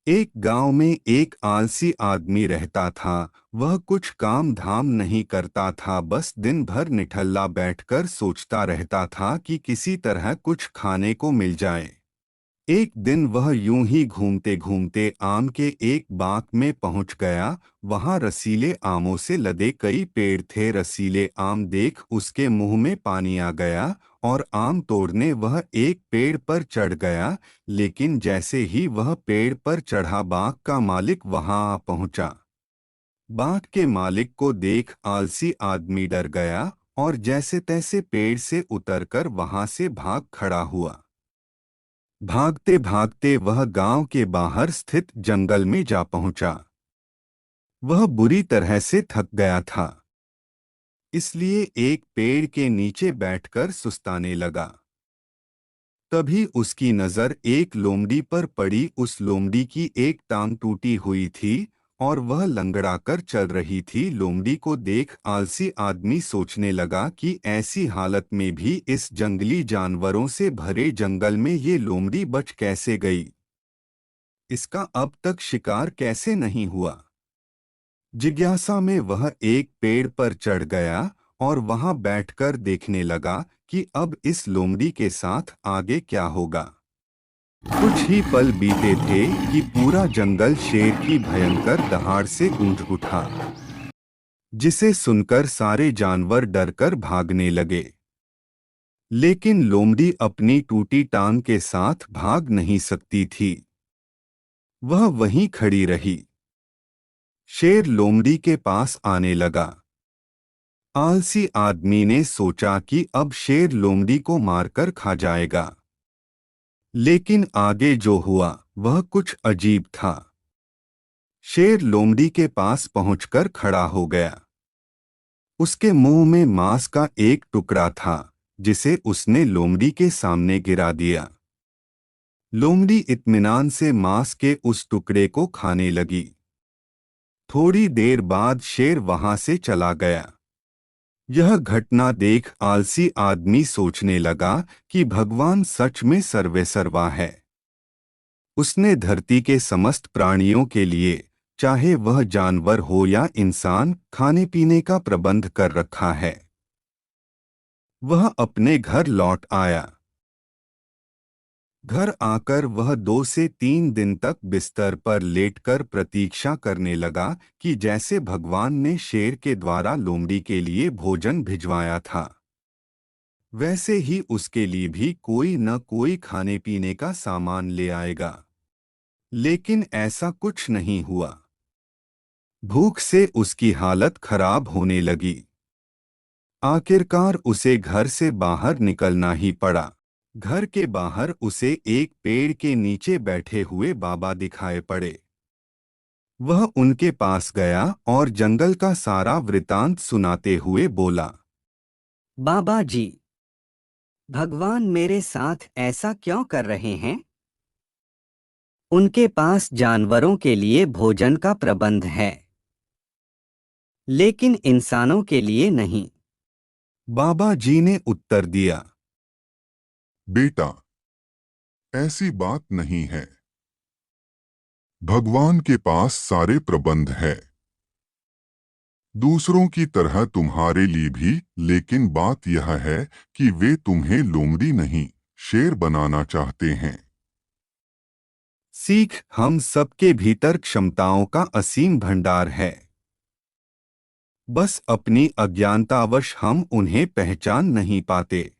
एक गांव में एक आलसी आदमी रहता था। वह कुछ काम धाम नहीं करता था, बस दिन भर निठल्ला बैठकर सोचता रहता था कि किसी तरह कुछ खाने को मिल जाए। एक दिन वह यूं ही घूमते घूमते आम के एक बाग में पहुंच गया। वहां रसीले आमों से लदे कई पेड़ थे। रसीले आम देख उसके मुंह में पानी आ गया और आम तोड़ने वह एक पेड़ पर चढ़ गया। लेकिन जैसे ही वह पेड़ पर चढ़ा, बाग का मालिक वहां आ पहुंचा। बाग के मालिक को देख आलसी आदमी डर गया और जैसे तैसे पेड़ से उतरकर वहां से भाग खड़ा हुआ। भागते भागते वह गांव के बाहर स्थित जंगल में जा पहुंचा। वह बुरी तरह से थक गया था, इसलिए एक पेड़ के नीचे बैठकर सुस्ताने लगा। तभी उसकी नजर एक लोमड़ी पर पड़ी। उस लोमड़ी की एक टांग टूटी हुई थी और वह लंगड़ाकर चल रही थी। लोमड़ी को देख आलसी आदमी सोचने लगा कि ऐसी हालत में भी इस जंगली जानवरों से भरे जंगल में ये लोमड़ी बच कैसे गई। इसका अब तक शिकार कैसे नहीं हुआ। जिज्ञासा में वह एक पेड़ पर चढ़ गया और वहां बैठकर देखने लगा कि अब इस लोमड़ी के साथ आगे क्या होगा। कुछ ही पल बीते थे कि पूरा जंगल शेर की भयंकर दहाड़ से गूंज उठा, जिसे सुनकर सारे जानवर डरकर भागने लगे। लेकिन लोमड़ी अपनी टूटी टांग के साथ भाग नहीं सकती थी। वह वहीं खड़ी रही। शेर लोमड़ी के पास आने लगा। आलसी आदमी ने सोचा कि अब शेर लोमड़ी को मारकर खा जाएगा। लेकिन आगे जो हुआ वह कुछ अजीब था। शेर लोमड़ी के पास पहुंचकर खड़ा हो गया। उसके मुंह में मांस का एक टुकड़ा था, जिसे उसने लोमड़ी के सामने गिरा दिया। लोमड़ी इत्मीनान से मांस के उस टुकड़े को खाने लगी। थोड़ी देर बाद शेर वहां से चला गया। यह घटना देख आलसी आदमी सोचने लगा कि भगवान सच में सर्वेसर्वा है। उसने धरती के समस्त प्राणियों के लिए, चाहे वह जानवर हो या इंसान, खाने पीने का प्रबंध कर रखा है। वह अपने घर लौट आया। घर आकर वह 2 से 3 दिन तक बिस्तर पर लेटकर प्रतीक्षा करने लगा कि जैसे भगवान ने शेर के द्वारा लोमड़ी के लिए भोजन भिजवाया था, वैसे ही उसके लिए भी कोई न कोई खाने पीने का सामान ले आएगा। लेकिन ऐसा कुछ नहीं हुआ। भूख से उसकी हालत खराब होने लगी। आखिरकार उसे घर से बाहर निकलना ही पड़ा। घर के बाहर उसे एक पेड़ के नीचे बैठे हुए बाबा दिखाई पड़े। वह उनके पास गया और जंगल का सारा वृतांत सुनाते हुए बोला, बाबा जी, भगवान मेरे साथ ऐसा क्यों कर रहे हैं? उनके पास जानवरों के लिए भोजन का प्रबंध है, लेकिन इंसानों के लिए नहीं। बाबा जी ने उत्तर दिया, बेटा, ऐसी बात नहीं है। भगवान के पास सारे प्रबंध है, दूसरों की तरह तुम्हारे लिए भी। लेकिन बात यह है कि वे तुम्हें लोमड़ी नहीं, शेर बनाना चाहते हैं। सीख, हम सबके भीतर क्षमताओं का असीम भंडार है। बस अपनी अज्ञानतावश हम उन्हें पहचान नहीं पाते।